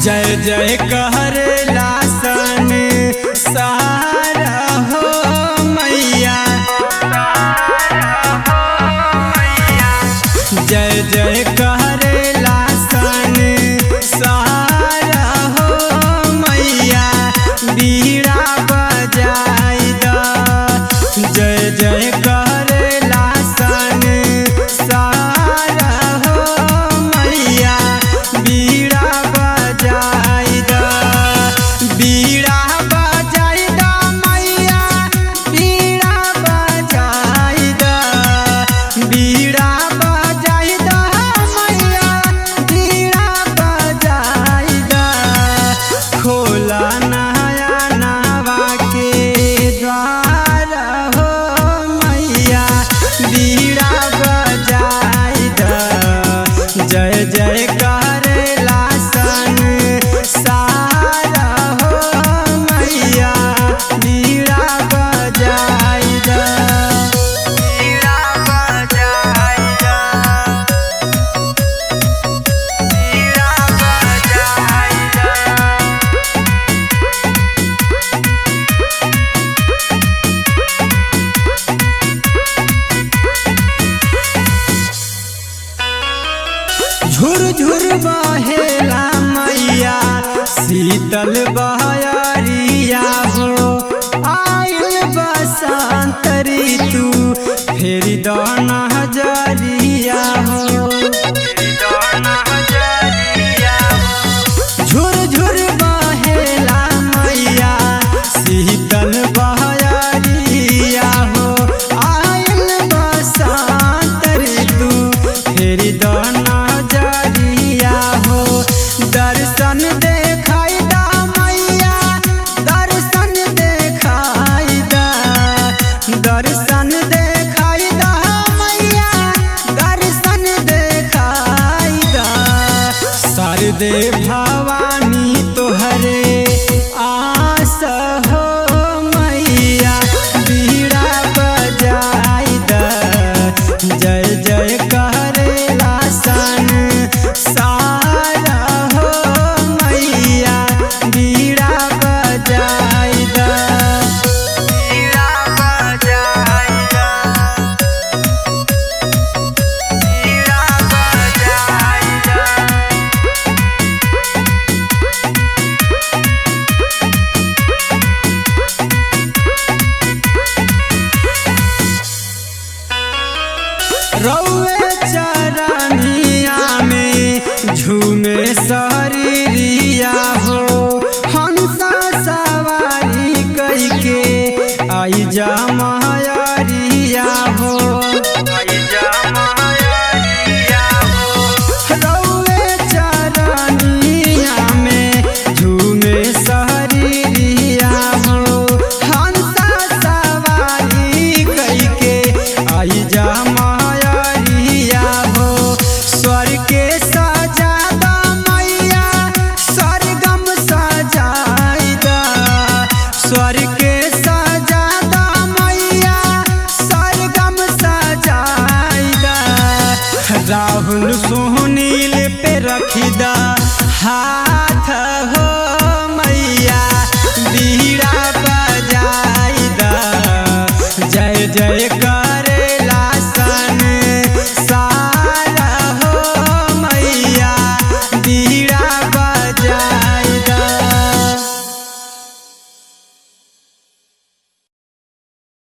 जय जय कहरेला सन सारा हो मैया। जय जय कहरेला सन सारा हो मैया। बीड़ा बजाई दा जय जय कहरेला सन सारा हो मैया। बीड़ा बजाई दा बीड़ा बजाई दा मैया। बीड़ा बजाई दा बीड़ा बजाई दा मैया। बीड़ा बजाई दा खोला नया नवा के द्वार हो मैया। बीड़ा बजाई दा जय जय कहरेला सन सारा हो मैया। बीड़ा बजाई दा बीड़ा बजाई दा बीड़ा बजाई दा। झुर झुर बहेला मैया। शीतल बहरिया हो आयल बसंत ऋतु। फेरी दाना हजरिया हो झुर झुर बहेला मैया। शीतल बहरिया हो आयल बसंत ऋतु। फेरी दाना जरिया हो दर्शन देखाई दा मैया। दर्शन देखाई दा दर्शन देखाई दा मैया। दर्शन देखाई दा शारदे भवानी तोहरे आस हो मैया। बीड़ा बजाई दा जय जय कहरेला सन सारा हो मैया। बीड़ा बजाई दा बीड़ा बजाई दा बीड़ा बजाई दा। रौए चरनिया में झूमे शरीरिया हो। हंसा सवारी कइके आई जा महरिया हो आई जा महरिया हो। रौए चरनिया में झूमे शरीरिया हो। हंसा सवारी कइके आई जा महरिया हो। स्वर के सजा दा मैया। स्वर्गम सजाई दा स्वर के सजा दा मैया। स्वर्गम सजाई दा राहुल सोनील पे रखी दा हाथ हो